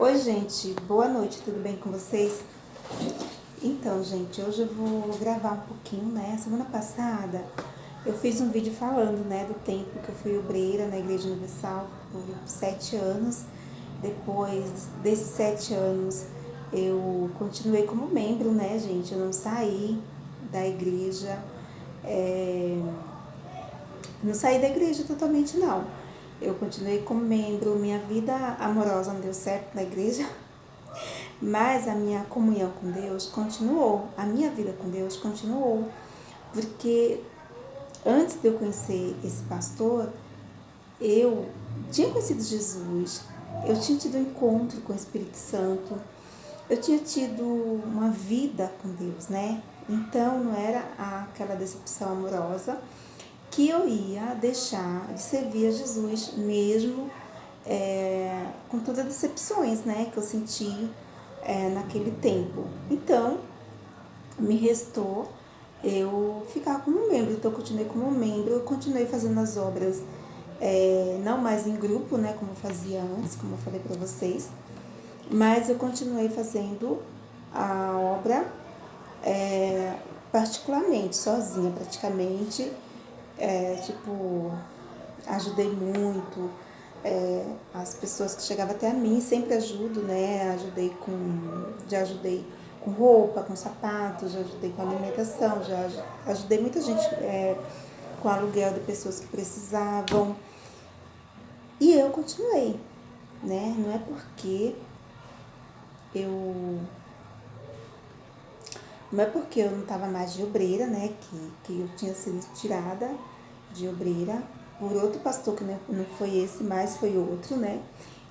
Oi, gente, boa noite, tudo bem com vocês? Então, gente, hoje eu vou gravar um pouquinho, né? Semana passada eu fiz um vídeo falando, né, do tempo que eu fui obreira na Igreja Universal por 7 anos. Depois desses 7 anos eu continuei como membro, né, gente? Eu não saí da igreja, não saí da igreja totalmente, não. Eu continuei como membro, minha vida amorosa não deu certo na igreja, mas a minha comunhão com Deus continuou, a minha vida com Deus continuou, porque antes de eu conhecer esse pastor, eu tinha conhecido Jesus, eu tinha tido um encontro com o Espírito Santo, eu tinha tido uma vida com Deus, né? Então não era aquela decepção amorosa que eu ia deixar de servir a Jesus, mesmo com todas as decepções, né, que eu senti naquele tempo. Então, me restou eu ficar como membro. Então, eu continuei como membro, eu continuei fazendo as obras, não mais em grupo, né, como eu fazia antes, como eu falei para vocês, mas eu continuei fazendo a obra particularmente, sozinha praticamente, tipo, ajudei muito, as pessoas que chegavam até a mim, sempre ajudo, né? Já ajudei com roupa, com sapatos, já ajudei com alimentação, já ajudei muita gente com aluguel de pessoas que precisavam. E eu continuei, né? Eu não é porque eu não estava mais de obreira, né? Que eu tinha sido tirada de obreira por outro pastor, que não foi esse, mas foi outro, né?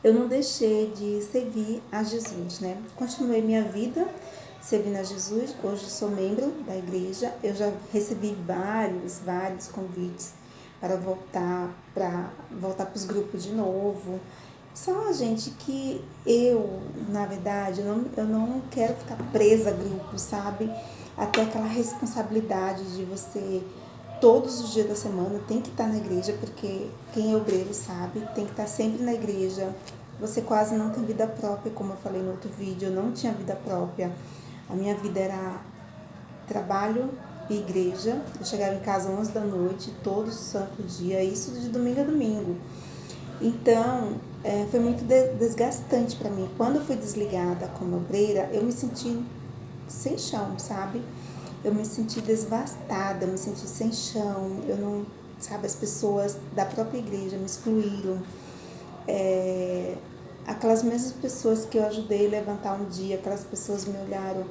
Eu não deixei de servir a Jesus, né? Continuei minha vida servindo a Jesus. Hoje sou membro da igreja. Eu já recebi vários convites para voltar para os grupos de novo. Só, gente, que na verdade, eu não quero ficar presa a grupos, sabe? Até aquela responsabilidade de você, todos os dias da semana, tem que estar na igreja, porque quem é obreiro sabe, tem que estar sempre na igreja. Você quase não tem vida própria, como eu falei no outro vídeo, eu não tinha vida própria. A minha vida era trabalho e igreja. Eu chegava em casa às 11 da noite, todo santo dia, isso de domingo a domingo. Então, foi muito desgastante para mim. Quando eu fui desligada como obreira, eu me senti sem chão, sabe? Eu me senti devastada, eu me senti sem chão. Eu não, sabe, as pessoas da própria igreja me excluíram. Aquelas mesmas pessoas que eu ajudei a levantar um dia, aquelas pessoas me olharam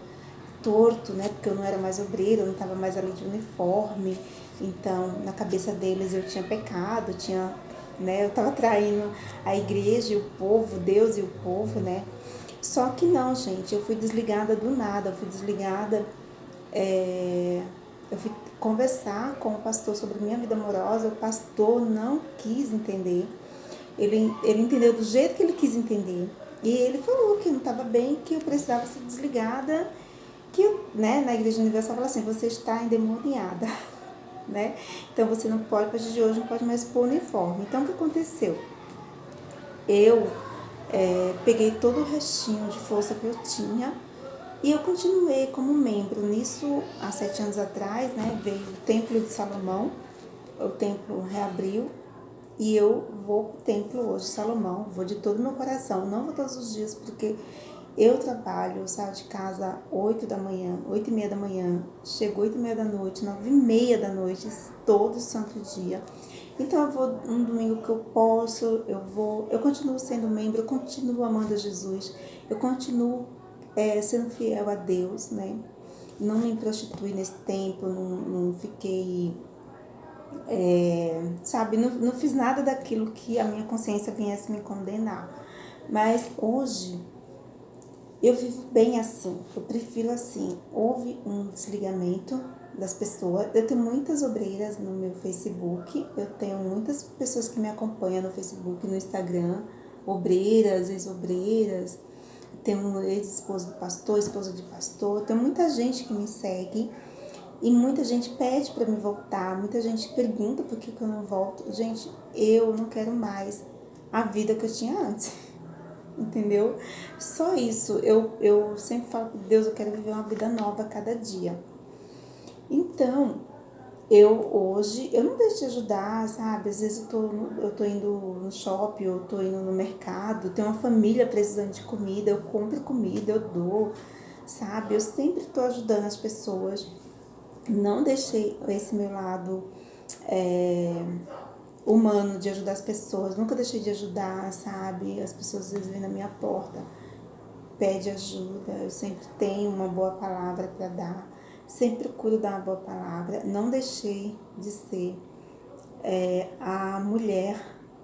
torto, né? Porque eu não era mais obreira, eu não estava mais ali de uniforme. Então, na cabeça deles eu tinha pecado, eu estava traindo a igreja e o povo, Deus e o povo, né? Só que não, gente, eu fui desligada do nada, eu fui desligada. Eu fui conversar com o pastor sobre minha vida amorosa, o pastor não quis entender. Ele entendeu do jeito que ele quis entender. E ele falou que eu não estava bem, que eu precisava ser desligada, que né, na Igreja Universal fala assim, você está endemoniada, né? Então você não pode, a partir de hoje, não pode mais pôr uniforme. Então o que aconteceu? Eu peguei todo o restinho de força que eu tinha e eu continuei como membro. Nisso, há 7 anos atrás, né, veio o Templo de Salomão, o templo reabriu e eu vou pro templo hoje, Salomão, vou de todo o meu coração. Não vou todos os dias porque eu trabalho, eu saio de casa 8 da manhã, 8h30 da manhã, chego 8h30 da noite, 9h30 da noite, todo santo dia. Então eu vou um domingo que eu posso, eu continuo sendo membro, eu continuo amando a Jesus, eu continuo sendo fiel a Deus, né? Não me prostituí nesse tempo, não fiquei, sabe, não fiz nada daquilo que a minha consciência viesse me condenar. Mas hoje eu vivo bem assim, eu prefiro assim. Houve um desligamento das pessoas. Eu tenho muitas obreiras no meu Facebook, eu tenho muitas pessoas que me acompanham no Facebook, no Instagram, obreiras, ex-obreiras, tenho um ex-esposo do pastor, esposa de pastor, tem muita gente que me segue e muita gente pede para me voltar, muita gente pergunta por que eu não volto. Gente, eu não quero mais a vida que eu tinha antes. entendeu? Só isso. Eu sempre falo com Deus, eu quero viver uma vida nova a cada dia. Então, hoje, eu não deixo de ajudar, sabe? Às vezes eu tô indo no shopping, eu tô indo no mercado, tem uma família precisando de comida, eu compro comida, eu dou, sabe? Eu sempre tô ajudando as pessoas. Não deixei esse meu lado humano de ajudar as pessoas, nunca deixei de ajudar, sabe? As pessoas às vezes vêm na minha porta, pede ajuda, eu sempre tenho uma boa palavra para dar, sempre procuro dar uma boa palavra, não deixei de ser a mulher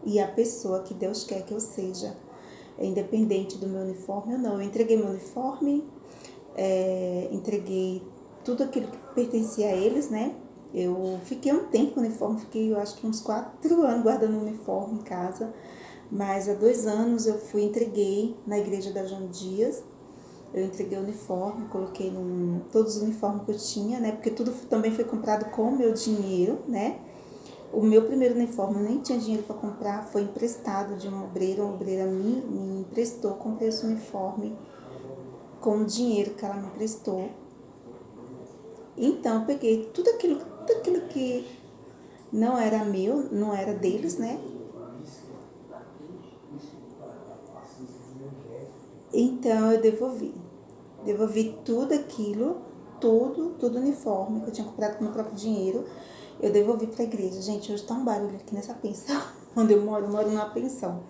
e a pessoa que Deus quer que eu seja, independente do meu uniforme ou não. Eu entreguei meu uniforme, entreguei tudo aquilo que pertencia a eles, né? Eu fiquei um tempo com o uniforme, fiquei eu acho que uns 4 anos guardando o uniforme em casa, mas há 2 anos eu entreguei na igreja da João Dias. Eu entreguei o uniforme, coloquei todos os uniformes que eu tinha, né? Porque tudo também foi comprado com o meu dinheiro, né? O meu primeiro uniforme eu nem tinha dinheiro para comprar, foi emprestado de uma obreira me emprestou, comprei esse uniforme com o dinheiro que ela me emprestou. Então eu peguei tudo aquilo que não era meu, não era deles, né? Então eu devolvi. Devolvi tudo aquilo, tudo uniforme que eu tinha comprado com meu próprio dinheiro. Eu devolvi para a igreja. Gente, hoje tá um barulho aqui nessa pensão onde eu moro numa pensão.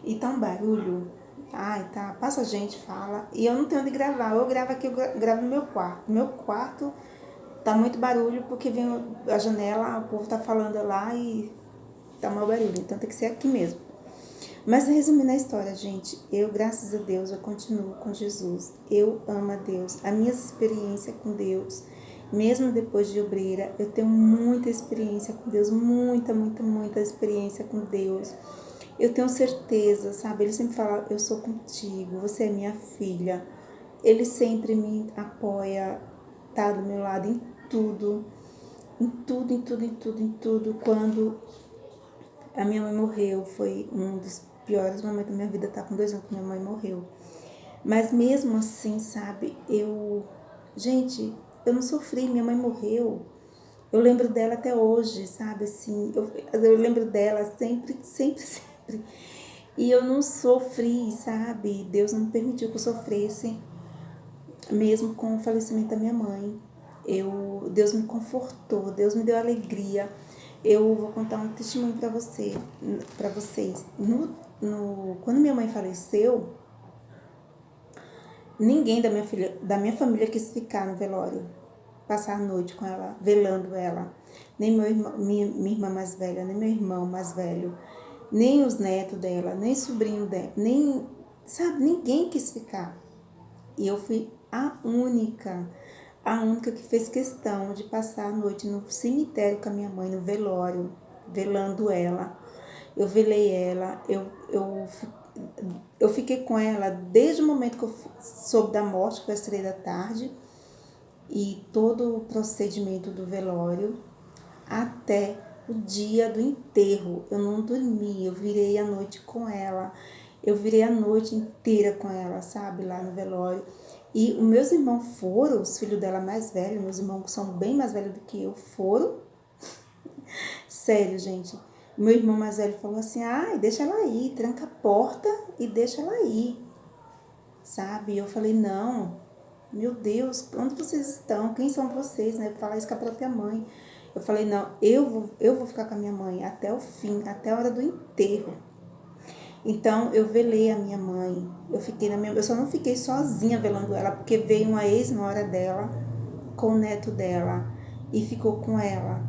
E tá um barulho. Ai, tá. Passa gente, fala. E eu não tenho onde gravar. Eu gravo aqui, eu gravo no meu quarto. Meu quarto tá muito barulho porque vem a janela, o povo tá falando lá e tá mau barulho. Então tem que ser aqui mesmo. Mas resumindo a história, gente, eu, graças a Deus, eu continuo com Jesus. Eu amo a Deus. A minha experiência com Deus, mesmo depois de obreira, eu tenho muita experiência com Deus, muita experiência com Deus. Eu tenho certeza, sabe? Ele sempre fala, eu sou contigo, você é minha filha. Ele sempre me apoia, tá do meu lado em tudo, em tudo. Quando a minha mãe morreu, foi um dos piores momentos da minha vida, tá com 2 anos que minha mãe morreu. Mas mesmo assim, sabe, gente, eu não sofri, minha mãe morreu. Eu lembro dela até hoje, sabe, assim, eu lembro dela sempre. E eu não sofri, sabe, Deus não permitiu que eu sofresse, mesmo com o falecimento da minha mãe. Deus me confortou, Deus me deu alegria. Eu vou contar um testemunho para vocês. Quando minha mãe faleceu, ninguém da minha família quis ficar no velório, passar a noite com ela, velando ela. Nem minha irmã mais velha, nem meu irmão mais velho, nem os netos dela, nem sobrinho dela, nem, sabe, ninguém quis ficar. E eu fui a única que fez questão de passar a noite no cemitério com a minha mãe, no velório, velando ela. Eu velei ela, eu fiquei com ela desde o momento que eu soube da morte, que foi às 3 da tarde, e todo o procedimento do velório, até o dia do enterro. Eu não dormi, eu virei a noite com ela. Eu virei a noite inteira com ela, sabe, lá no velório. E os meus irmãos foram, os filhos dela mais velhos, meus irmãos são bem mais velhos do que eu, foram. Sério, gente. Meu irmão mais velho falou assim, ai, deixa ela ir, tranca a porta e deixa ela ir, sabe? E eu falei, não, meu Deus, onde vocês estão? Quem são vocês, né? Falar isso com a própria mãe. Eu falei, não, eu vou ficar com a minha mãe até o fim, até a hora do enterro. Então, eu velei a minha mãe. Eu só não fiquei sozinha velando ela, porque veio uma ex-nora dela com o neto dela e ficou com ela.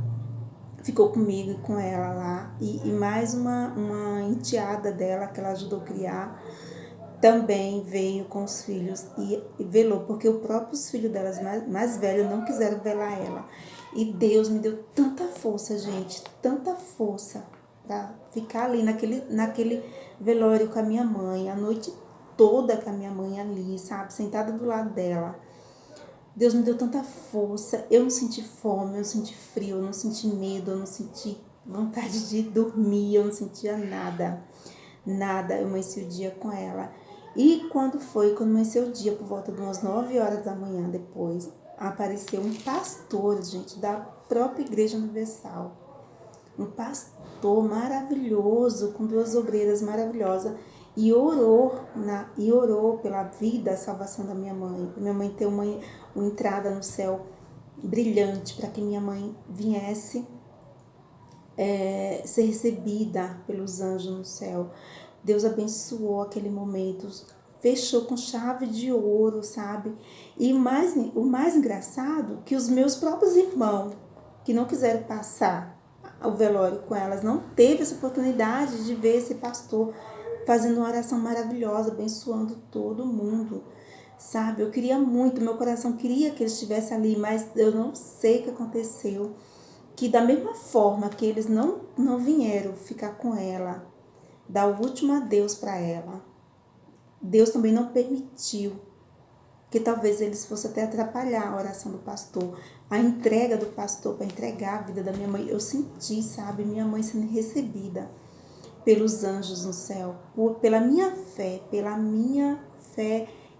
Ficou comigo e com ela lá. E mais uma enteada dela, que ela ajudou a criar, também veio com os filhos e velou, porque os próprios filhos delas mais velhos não quiseram velar ela. E Deus me deu tanta força, gente, tanta força para ficar ali naquele velório com a minha mãe, a noite toda com a minha mãe ali, sabe, sentada do lado dela. Deus me deu tanta força, eu não senti fome, eu não senti frio, eu não senti medo, eu não senti vontade de dormir, eu não sentia nada, eu amanheci o dia com ela. E quando amanheceu o dia, por volta de umas 9 horas da manhã depois, apareceu um pastor, gente, da própria Igreja Universal. Um pastor maravilhoso, com 2 obreiras maravilhosas, e orou pela vida, a salvação da minha mãe. Pra minha mãe ter uma entrada no céu brilhante, para que minha mãe viesse ser recebida pelos anjos no céu. Deus abençoou aquele momento, fechou com chave de ouro, sabe? E o mais engraçado, que os meus próprios irmãos, que não quiseram passar o velório com elas, não teve essa oportunidade de ver esse pastor fazendo uma oração maravilhosa, abençoando todo mundo, sabe? Eu queria muito, meu coração queria que ele estivesse ali, mas eu não sei o que aconteceu. Que da mesma forma que eles não vieram ficar com ela, dar o último adeus para ela, Deus também não permitiu que talvez eles fossem até atrapalhar a oração do pastor, a entrega do pastor para entregar a vida da minha mãe. Eu senti, sabe, minha mãe sendo recebida pelos anjos no céu, pela minha fé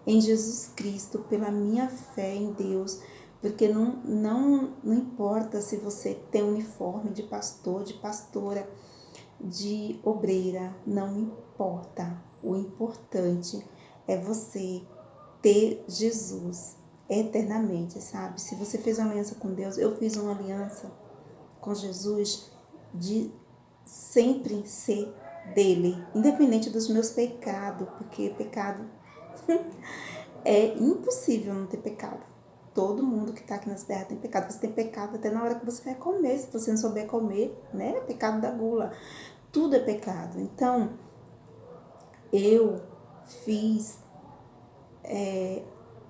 em Jesus Cristo, pela minha fé em Deus, porque não importa se você tem uniforme de pastor, de pastora, de obreira, não importa. O importante é você ter Jesus eternamente, sabe? Se você fez uma aliança com Deus, eu fiz uma aliança com Jesus de sempre ser dele, independente dos meus pecados, porque pecado é impossível não ter pecado. Todo mundo que está aqui nessa terra tem pecado. Você tem pecado até na hora que você vai comer. Se você não souber comer, né? É pecado da gula. Tudo é pecado. Então, eu fiz,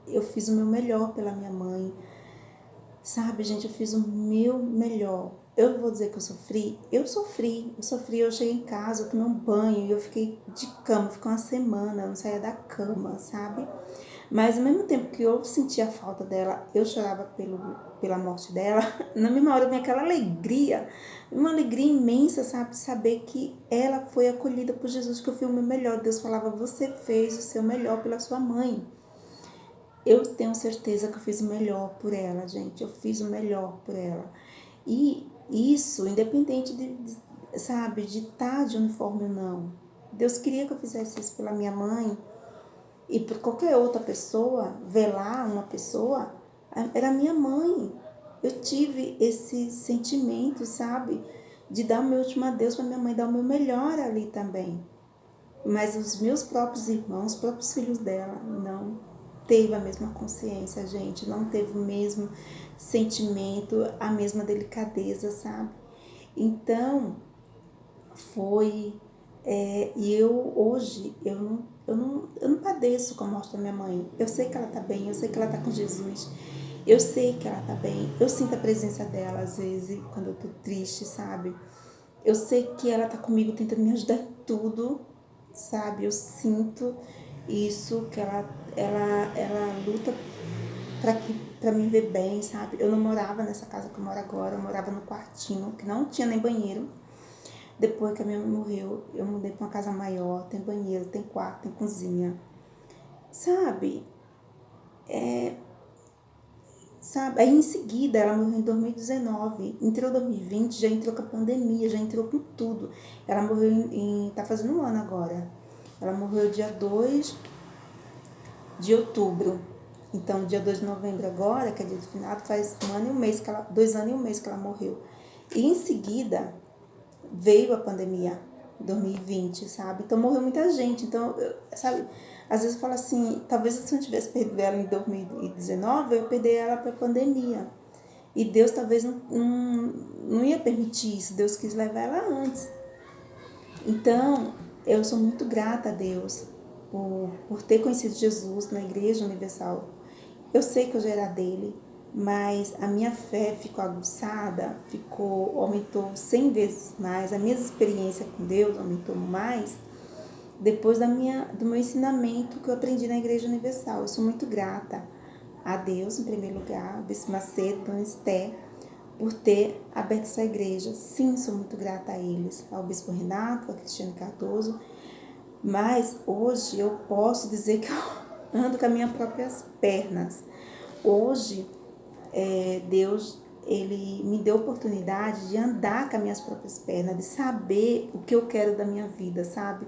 eu fiz o meu melhor pela minha mãe. Sabe, gente, eu fiz o meu melhor. Eu vou dizer que eu sofri? Eu sofri. Eu cheguei em casa, eu tomei um banho e eu fiquei de cama. Fiquei uma semana, eu não saía da cama, sabe? Mas ao mesmo tempo que eu sentia a falta dela, eu chorava pela morte dela. Na mesma hora vinha aquela alegria, uma alegria imensa, sabe? Saber que ela foi acolhida por Jesus, que eu fiz o meu melhor. Deus falava, você fez o seu melhor pela sua mãe. Eu tenho certeza que eu fiz o melhor por ela, gente. Eu fiz o melhor por ela. E isso, independente sabe, de estar de uniforme ou não. Deus queria que eu fizesse isso pela minha mãe e por qualquer outra pessoa, velar uma pessoa, era minha mãe. Eu tive esse sentimento, sabe, de dar o meu último adeus para minha mãe, dar o meu melhor ali também. Mas os meus próprios irmãos, os próprios filhos dela, não teve a mesma consciência, gente, não teve o mesmo sentimento, a mesma delicadeza, sabe? Então, foi, e eu hoje, eu não padeço com a morte da minha mãe. Eu sei que ela tá bem, eu sei que ela tá com Jesus, eu sei que ela tá bem, eu sinto a presença dela às vezes quando eu tô triste, sabe? Eu sei que ela tá comigo tentando me ajudar em tudo, sabe? Eu sinto isso, que ela luta pra me ver bem, sabe? Eu não morava nessa casa que eu moro agora, eu morava no quartinho, que não tinha nem banheiro. Depois que a minha mãe morreu, eu mudei pra uma casa maior, tem banheiro, tem quarto, tem cozinha. Sabe? Sabe? Aí em seguida, ela morreu em 2019, entrou 2020, já entrou com a pandemia, já entrou com tudo. Ela morreu tá fazendo um ano agora. Ela morreu dia 2 de outubro. Então, dia 2 de novembro agora, que é dia do finado, faz 2 anos e um mês que ela morreu. E em seguida, veio a pandemia, 2020, sabe? Então, morreu muita gente. Então, sabe, às vezes eu falo assim, talvez se eu não tivesse perdido ela em 2019, eu ia perder ela para a pandemia. E Deus talvez não ia permitir isso, Deus quis levar ela antes. Então, eu sou muito grata a Deus por ter conhecido Jesus na Igreja Universal. Eu sei que eu já era dele, mas a minha fé ficou aguçada, aumentou 100 vezes mais, a minha experiência com Deus aumentou mais depois do meu ensinamento que eu aprendi na Igreja Universal. Eu sou muito grata a Deus, em primeiro lugar, a Bispo Macedo, Dona Esté, por ter aberto essa igreja. Sim, sou muito grata a eles, ao Bispo Renato, a Cristiane Cardoso, Mas hoje eu posso dizer que eu ando com as minhas próprias pernas. Hoje, Deus, Ele me deu a oportunidade de andar com as minhas próprias pernas, de saber o que eu quero da minha vida, sabe?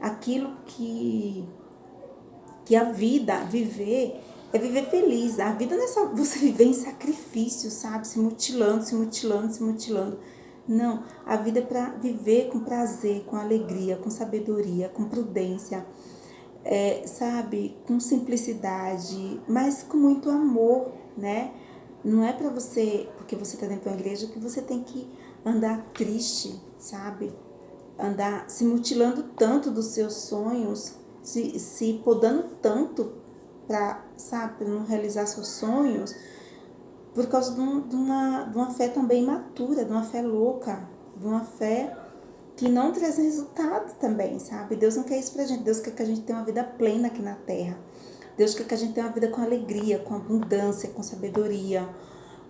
Aquilo que a vida, viver, é viver feliz. A vida não é só você viver em sacrifício, sabe? Se mutilando, se mutilando, se mutilando. Não, a vida é para viver com prazer, com alegria, com sabedoria, com prudência, sabe? Com simplicidade, mas com muito amor, né? Não é para você, porque você está dentro de uma igreja, que você tem que andar triste, sabe? Andar se mutilando tanto dos seus sonhos, se podando tanto para, sabe, não realizar seus sonhos, por causa de uma fé também imatura, de uma fé louca, de uma fé que não traz resultado também, sabe? Deus não quer isso pra gente. Deus quer que a gente tenha uma vida plena aqui na terra. Deus quer que a gente tenha uma vida com alegria, com abundância, com sabedoria,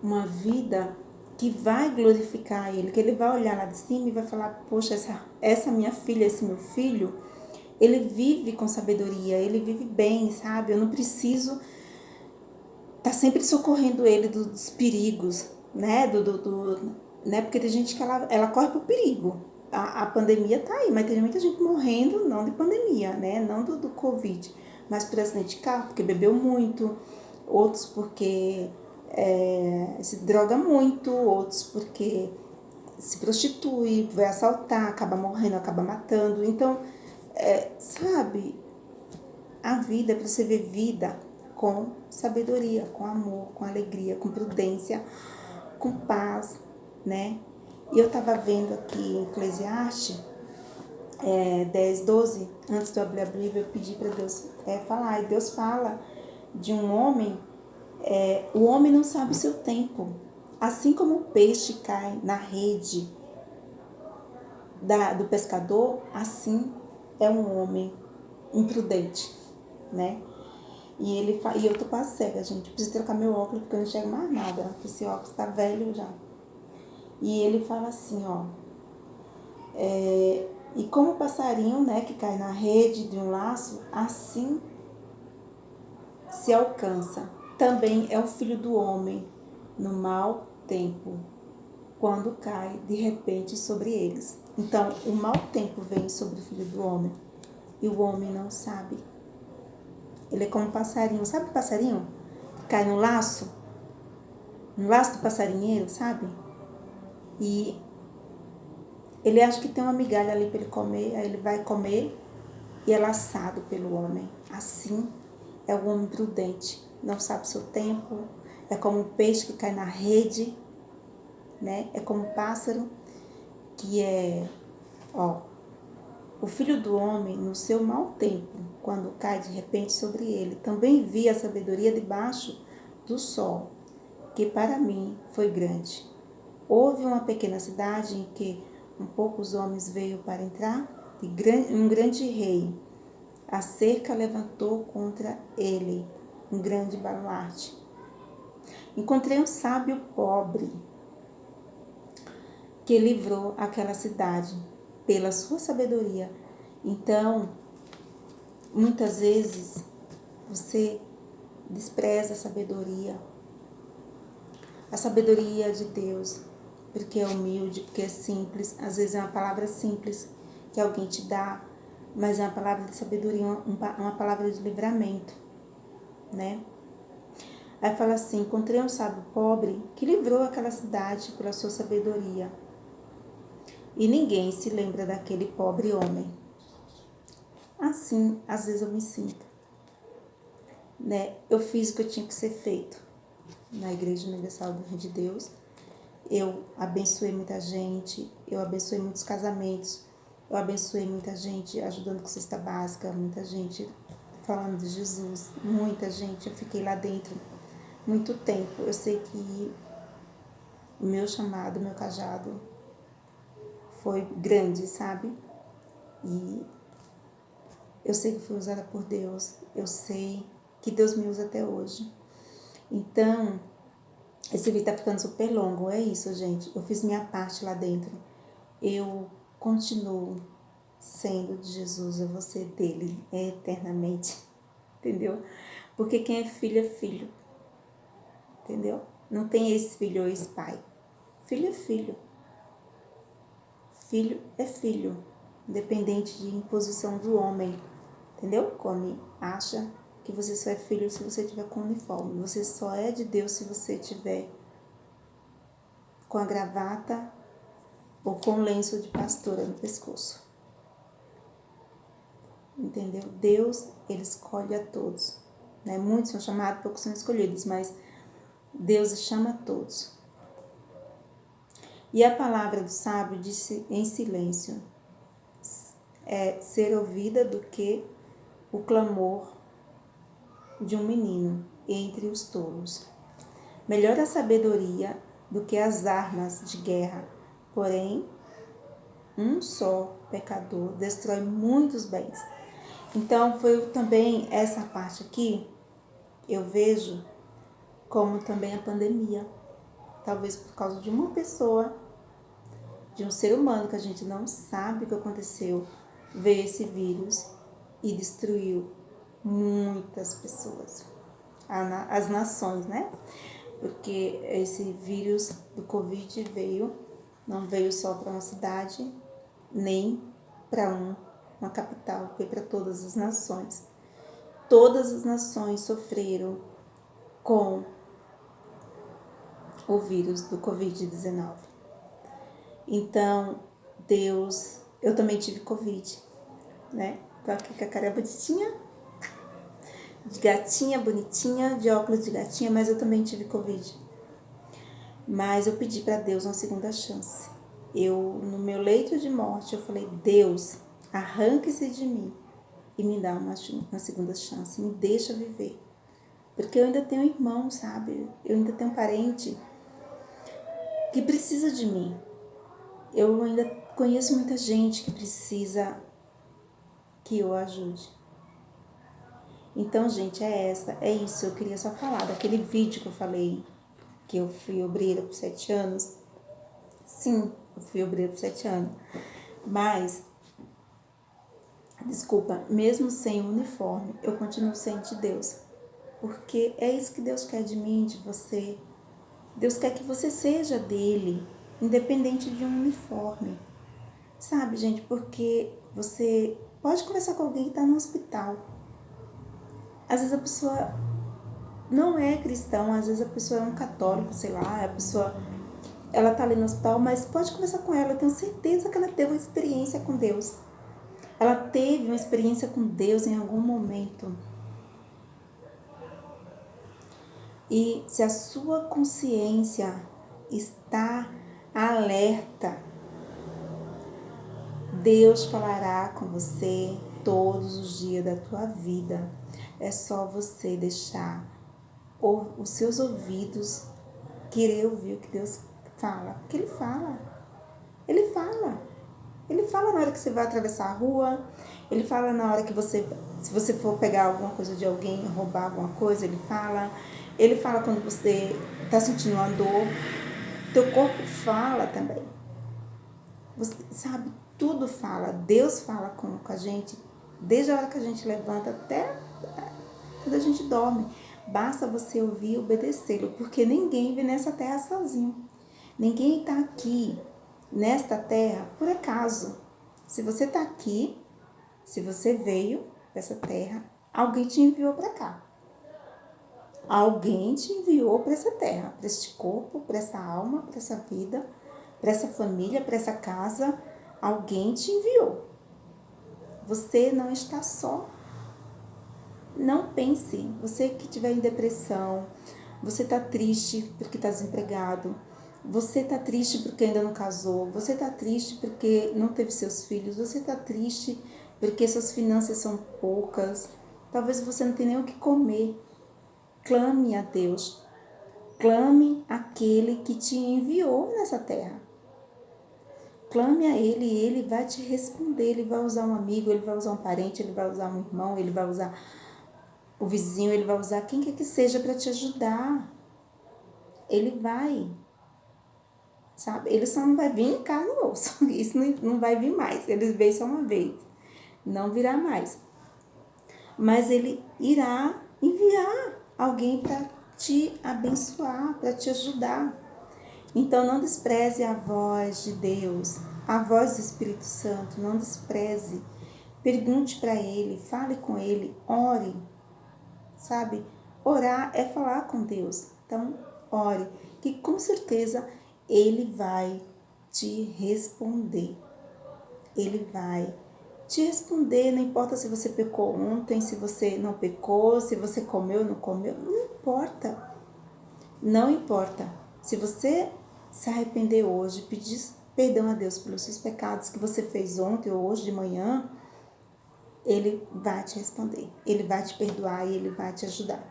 uma vida que vai glorificar Ele, que Ele vai olhar lá de cima e vai falar, poxa, essa minha filha, esse meu filho, ele vive com sabedoria, ele vive bem, sabe? Eu não preciso estar sempre socorrendo ele dos perigos, né? Né? Porque tem gente que ela corre pro perigo. A pandemia tá aí, mas tem muita gente morrendo, não de pandemia, né? Não do Covid, mas por acidente de carro, porque bebeu muito, outros porque se droga muito, outros porque se prostitui, vai assaltar, acaba morrendo, acaba matando. Então, sabe, a vida é para ser vivida com sabedoria, com amor, com alegria, com prudência, com paz, né? E eu estava vendo aqui em Eclesiastes 10, 12, antes de eu abrir a Bíblia, eu pedi para Deus falar. E Deus fala de um homem, o homem não sabe o seu tempo. Assim como o peixe cai na rede do pescador, assim é um homem imprudente, né? E eu tô quase cega, gente. Eu preciso trocar meu óculos porque eu não enxergo mais nada. Porque esse óculos tá velho já. E ele fala assim, ó. E como o passarinho, né, que cai na rede de um laço, assim se alcança. Também é o filho do homem no mau tempo, quando cai de repente sobre eles. Então, o mau tempo vem sobre o filho do homem e o homem não sabe. Ele é como um passarinho. Sabe o passarinho que cai no laço? No laço do passarinheiro, sabe? E ele acha que tem uma migalha ali para ele comer, aí ele vai comer e é laçado pelo homem. Assim é o homem prudente, não sabe o seu tempo, é como um peixe que cai na rede, né? É como um pássaro que o filho do homem no seu mau tempo, quando cai de repente sobre ele, também vi a sabedoria debaixo do sol, que para mim foi grande. Houve uma pequena cidade em que poucos homens veio para entrar, e um grande rei. A cerca levantou contra ele um grande baluarte. Encontrei um sábio pobre que livrou aquela cidade pela sua sabedoria. Então, muitas vezes você despreza a sabedoria de Deus, porque é humilde, porque é simples. Às vezes é uma palavra simples que alguém te dá, mas é uma palavra de sabedoria, uma palavra de livramento, né? Aí fala assim, encontrei um sábio pobre que livrou aquela cidade pela sua sabedoria. E ninguém se lembra daquele pobre homem. Assim, às vezes eu me sinto, né? Eu fiz o que eu tinha que ser feito na Igreja Universal do Reino de Deus. Eu abençoei muita gente, eu abençoei muitos casamentos, eu abençoei muita gente ajudando com cesta básica, muita gente falando de Jesus, muita gente. Eu fiquei lá dentro muito tempo. Eu sei que o meu chamado, o meu cajado foi grande, sabe? E eu sei que fui usada por Deus, eu sei que Deus me usa até hoje. Então, esse vídeo tá ficando super longo, é isso, gente. Eu fiz minha parte lá dentro. Eu continuo sendo de Jesus, eu vou ser dele eternamente, entendeu? Porque quem é filho, entendeu? Não tem ex-filho ou ex-pai. Filho é filho. Filho é filho, independente de imposição do homem, entendeu? Come acha que você só é filho se você tiver com uniforme. Você só é de Deus se você tiver com a gravata ou com o lenço de pastora no pescoço. Entendeu? Deus, ele escolhe a todos. Né? Muitos são chamados, poucos são escolhidos, mas Deus chama a todos. E a palavra do sábio disse em silêncio é ser ouvida do que o clamor de um menino entre os tolos. Melhor a sabedoria do que as armas de guerra, porém, um só pecador destrói muitos bens. Então, foi também essa parte aqui, eu vejo como também a pandemia. Talvez por causa de uma pessoa, de um ser humano que a gente não sabe o que aconteceu, veio esse vírus e destruiu muitas pessoas. As nações, né? Porque esse vírus do Covid não veio só para uma cidade, nem para uma capital, foi para todas as nações. Todas as nações sofreram com o vírus do Covid-19. Então, Deus, eu também tive Covid, né? Tô aqui com a cara bonitinha, de gatinha, bonitinha, de óculos de gatinha, mas eu também tive Covid. Mas eu pedi para Deus uma segunda chance. No meu leito de morte, eu falei, Deus, arranque-se de mim e me dá uma segunda chance, me deixa viver. Porque eu ainda tenho irmão, sabe? Eu ainda tenho parente que precisa de mim. Eu ainda conheço muita gente que precisa que eu ajude. Então, gente, é isso. Eu queria só falar daquele vídeo que eu falei, que eu fui obreira por 7 anos. Sim, eu fui obreira por 7 anos. Mas, desculpa, mesmo sem uniforme, eu continuo sendo de Deus. Porque é isso que Deus quer de mim, de você. Deus quer que você seja dele, independente de um uniforme. Sabe, gente, porque você pode conversar com alguém que está no hospital. Às vezes a pessoa não é cristão, às vezes a pessoa é um católico, sei lá, ela tá ali no hospital, mas pode conversar com ela, eu tenho certeza que ela teve uma experiência com Deus. Ela teve uma experiência com Deus em algum momento. E se a sua consciência está alerta, Deus falará com você todos os dias da tua vida. É só você deixar os seus ouvidos querer ouvir o que Deus fala. Porque Ele fala. Ele fala. Ele fala na hora que você vai atravessar a rua. Ele fala na hora que se você for pegar alguma coisa de alguém, roubar alguma coisa, Ele fala. Ele fala quando você está sentindo uma dor. Teu corpo fala também. Você sabe, tudo fala. Deus fala com a gente desde a hora que a gente levanta até quando a gente dorme. Basta você ouvir e obedecê-lo, porque ninguém vem nessa terra sozinho. Ninguém está aqui nesta terra por acaso. Se você está aqui, se você veio dessa terra, alguém te enviou para cá. Alguém te enviou para essa terra, para este corpo, para essa alma, para essa vida, para essa família, para essa casa. Alguém te enviou. Você não está só. Não pense, você que estiver em depressão, você está triste porque está desempregado, você está triste porque ainda não casou, você está triste porque não teve seus filhos, você está triste porque suas finanças são poucas, talvez você não tenha nem o que comer. Clame a Deus, clame aquele que te enviou nessa terra. Clame a Ele e Ele vai te responder, Ele vai usar um amigo, Ele vai usar um parente, Ele vai usar um irmão, Ele vai usar o vizinho, Ele vai usar quem quer que seja para te ajudar. Ele vai. sabe? Ele só não vai vir em carne e osso. Isso não vai vir mais. Ele veio só uma vez. Não virá mais. Mas ele irá enviar alguém para te abençoar, para te ajudar. Então não despreze a voz de Deus, a voz do Espírito Santo, não despreze. Pergunte para ele, fale com ele, ore, sabe? Orar é falar com Deus. Então, ore, que com certeza ele vai te responder. Ele vai te responder, não importa se você pecou ontem, se você não pecou, se você comeu ou não comeu, não importa. Não importa. Se você se arrepender hoje, pedir perdão a Deus pelos seus pecados que você fez ontem ou hoje de manhã, ele vai te responder, ele vai te perdoar e ele vai te ajudar.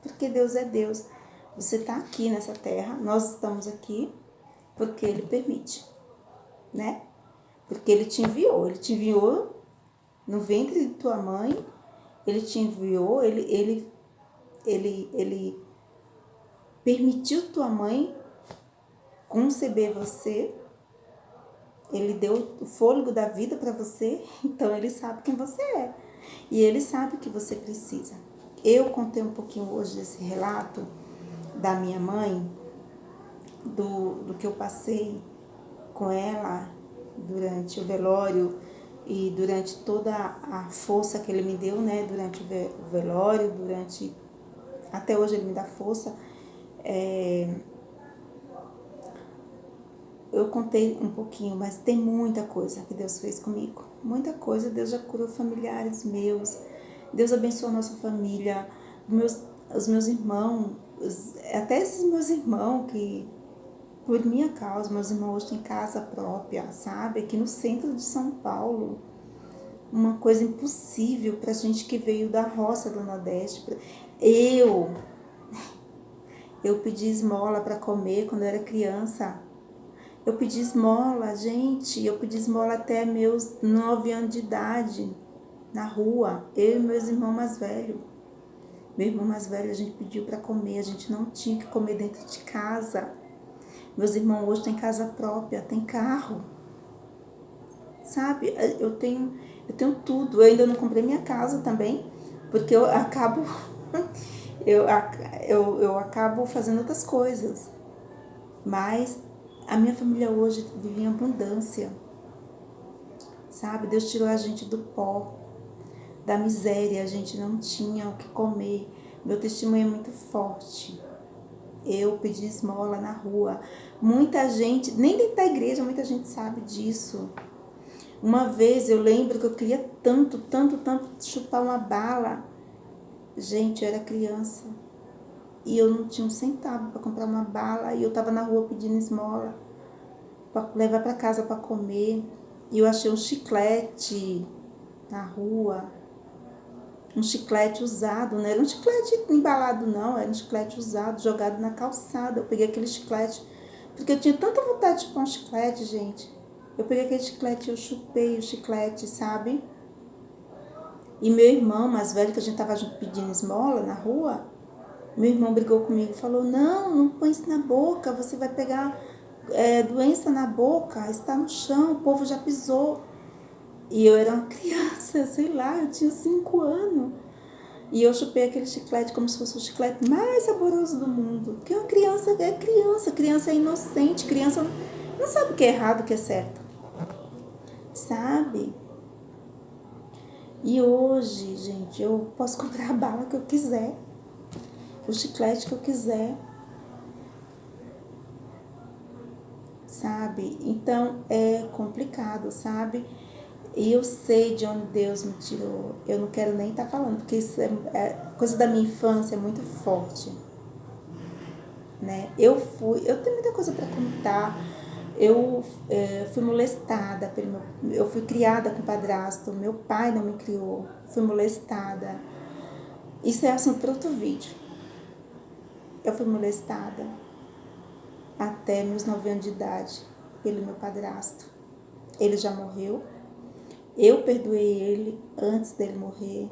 Porque Deus é Deus. Você está aqui nessa terra, nós estamos aqui porque ele permite, né? Porque ele te enviou no ventre de tua mãe, ele te enviou, ele permitiu tua mãe conceber você, ele deu o fôlego da vida para você, então ele sabe quem você é e ele sabe o que você precisa. Eu contei um pouquinho hoje desse relato da minha mãe, do que eu passei com ela durante o velório e durante toda a força que ele me deu, né, durante o velório, até hoje ele me dá força. Eu contei um pouquinho, mas tem muita coisa que Deus fez comigo. Muita coisa. Deus já curou familiares meus. Deus abençoou a nossa família. Os meus irmãos, até esses meus irmãos que, por minha causa, meus irmãos hoje têm casa própria, sabe? Aqui no centro de São Paulo. Uma coisa impossível pra gente que veio da roça do Nordeste. Eu pedi esmola para comer quando eu era criança. Eu pedi esmola, gente, eu pedi esmola até meus 9 anos de idade, na rua, eu e meus irmãos mais velhos. Meu irmão mais velho, a gente pediu para comer, a gente não tinha que comer dentro de casa. Meus irmãos hoje têm casa própria, têm carro, sabe? Eu tenho tudo, eu ainda não comprei minha casa também, porque eu acabo, eu acabo fazendo outras coisas, mas a minha família hoje vive em abundância, sabe? Deus tirou a gente do pó, da miséria, a gente não tinha o que comer. Meu testemunho é muito forte. Eu pedi esmola na rua. Muita gente, nem dentro da igreja, muita gente sabe disso. Uma vez eu lembro que eu queria tanto chupar uma bala. Gente, eu era criança e eu não tinha um centavo para comprar uma bala e eu tava na rua pedindo esmola para levar para casa para comer. E eu achei um chiclete na rua, um chiclete usado, não era um chiclete embalado não, era um chiclete usado, jogado na calçada. Eu peguei aquele chiclete, porque eu tinha tanta vontade de chupar um chiclete, gente. Eu peguei aquele chiclete e eu chupei o chiclete, sabe? E meu irmão mais velho, que a gente tava pedindo esmola na rua, meu irmão brigou comigo e falou, não põe isso na boca, você vai pegar doença na boca, está no chão, o povo já pisou. E eu era uma criança, sei lá, eu tinha 5 anos. E eu chupei aquele chiclete como se fosse o chiclete mais saboroso do mundo. Porque uma criança é criança é inocente, criança não sabe o que é errado, o que é certo. Sabe? E hoje, gente, eu posso comprar a bala que eu quiser, o chiclete que eu quiser. Sabe? Então é complicado, sabe? E eu sei de onde Deus me tirou. Eu não quero nem estar falando, porque isso é coisa da minha infância, é muito forte, né? Eu tenho muita coisa para contar. Eu fui molestada eu fui criada com padrasto. Meu pai não me criou. Fui molestada. Isso é assunto para outro vídeo. Eu fui molestada até meus 9 anos de idade pelo meu padrasto. Ele já morreu. Eu perdoei ele antes dele morrer.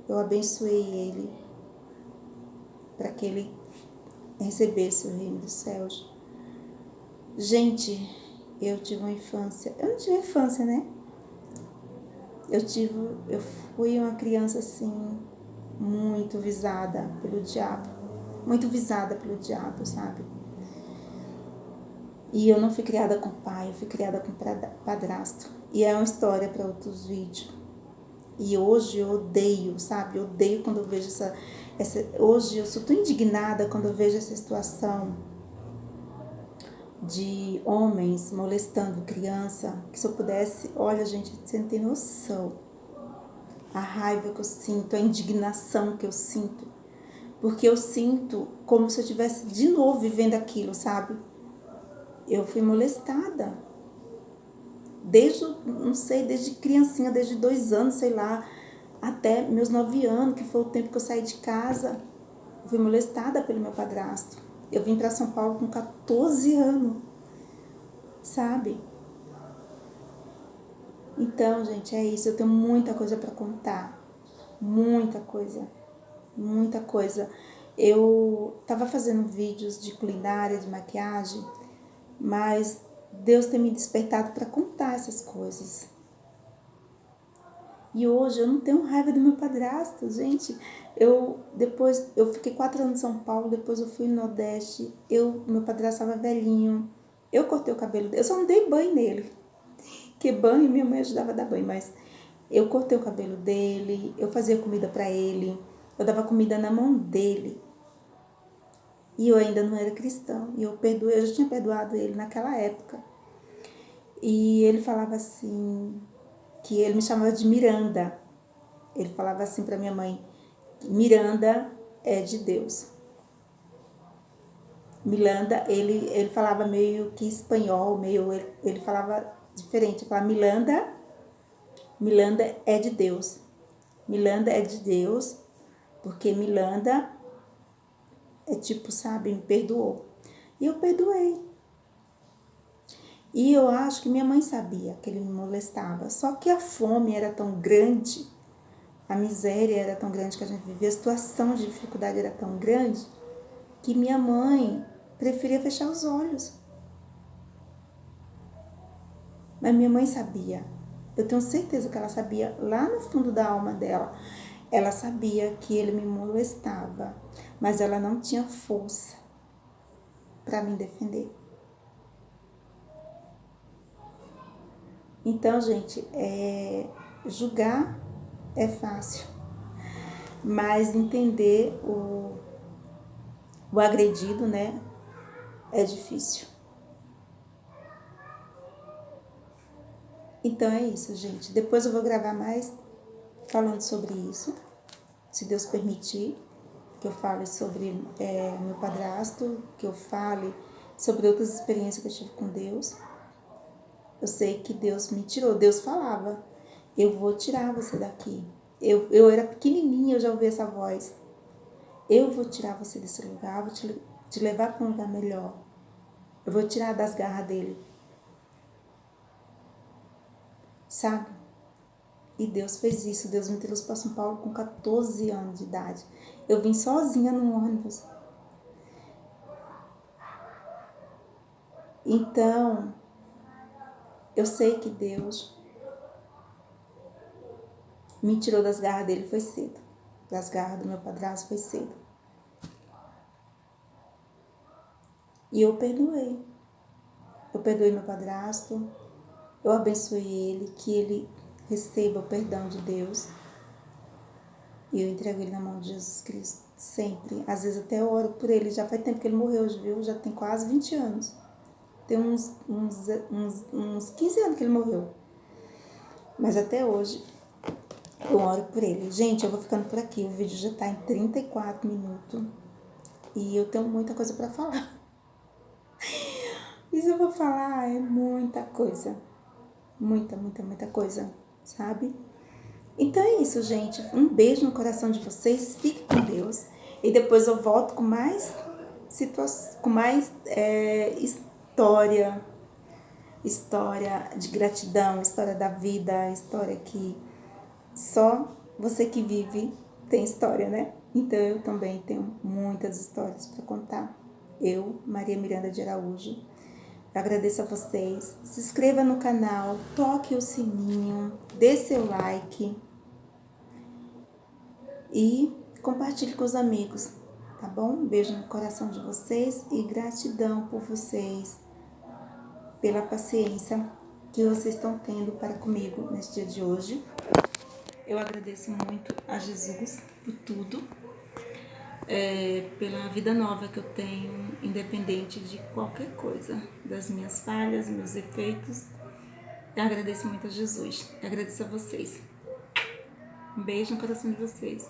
Eu abençoei ele para que ele recebesse o reino dos céus. Gente, eu tive uma infância... Eu não tive infância, né? Eu fui uma criança, assim, muito visada pelo diabo. Muito visada pelo diabo, sabe? E eu não fui criada com pai, eu fui criada com padrasto. E é uma história para outros vídeos. E hoje eu odeio, sabe? Eu odeio quando eu vejo Hoje eu sou tão indignada quando eu vejo essa situação de homens molestando criança, que se eu pudesse... Olha, gente, você não tem noção. A raiva que eu sinto, a indignação que eu sinto. Porque eu sinto como se eu estivesse de novo vivendo aquilo, sabe? Eu fui molestada. Não sei, desde criancinha, desde 2 anos, sei lá, até meus 9 anos, que foi o tempo que eu saí de casa. Eu fui molestada pelo meu padrasto. Eu vim para São Paulo com 14 anos, sabe? Então, gente, é isso. Eu tenho muita coisa para contar. Muita coisa. Muita coisa. Eu tava fazendo vídeos de culinária, de maquiagem, mas Deus tem me despertado para contar essas coisas. E hoje eu não tenho raiva do meu padrasto, gente. Depois eu fiquei 4 anos em São Paulo, depois eu fui no Nordeste. Meu padrasto estava velhinho. Eu cortei o cabelo dele, eu só não dei banho nele. Que banho minha mãe ajudava a dar banho, mas eu cortei o cabelo dele, eu fazia comida para ele, eu dava comida na mão dele. E eu ainda não era cristão. E eu já tinha perdoado ele naquela época. E ele falava assim, que ele me chamava de Miranda. Ele falava assim para minha mãe, Miranda é de Deus. Miranda, ele falava meio que espanhol, ele falava diferente. Ele falava Miranda é de Deus. Miranda é de Deus, porque Miranda é tipo, sabe, me perdoou. E eu perdoei. E eu acho que minha mãe sabia que ele me molestava. Só que a fome era tão grande, a miséria era tão grande que a gente vivia, a situação de dificuldade era tão grande, que minha mãe preferia fechar os olhos. Mas minha mãe sabia. Eu tenho certeza que ela sabia lá no fundo da alma dela. Ela sabia que ele me molestava, mas ela não tinha força para me defender. Então, gente, julgar é fácil, mas entender o agredido, né, é difícil. Então é isso, gente. Depois eu vou gravar mais falando sobre isso, se Deus permitir, que eu fale sobre meu padrasto, que eu fale sobre outras experiências que eu tive com Deus. Eu sei que Deus me tirou. Deus falava, eu vou tirar você daqui. Eu era pequenininha, eu já ouvi essa voz. Eu vou tirar você desse lugar, vou te levar para um lugar melhor. Eu vou tirar das garras dele. Sabe? E Deus fez isso. Deus me trouxe para São Paulo com 14 anos de idade. Eu vim sozinha no ônibus. Então, eu sei que Deus me tirou das garras dele foi cedo. Das garras do meu padrasto foi cedo. E eu perdoei. Eu perdoei meu padrasto. Eu abençoei ele, que ele receba o perdão de Deus. E eu entrego ele na mão de Jesus Cristo, sempre. Às vezes até eu oro por ele. Já faz tempo que ele morreu, viu? Já tem quase 20 anos. Tem uns 15 anos que ele morreu. Mas até hoje eu oro por ele. Gente, eu vou ficando por aqui. O vídeo já tá em 34 minutos. E eu tenho muita coisa pra falar. Isso eu vou falar é muita coisa. Muita, muita, muita coisa, sabe? Então é isso, gente. Um beijo no coração de vocês. Fique com Deus. E depois eu volto com mais história. História de gratidão, história da vida, história que só você que vive tem história, né? Então eu também tenho muitas histórias para contar. Eu, Maria Miranda de Araújo, Eu agradeço a vocês. Se inscreva no canal, toque o sininho, dê seu like e compartilhe com os amigos, tá bom? Um beijo no coração de vocês e gratidão por vocês, pela paciência que vocês estão tendo para comigo neste dia de hoje. Eu agradeço muito a Jesus por tudo, pela vida nova que eu tenho, independente de qualquer coisa, das minhas falhas, meus defeitos. Eu agradeço muito a Jesus, eu agradeço a vocês. Um beijo no coração de vocês.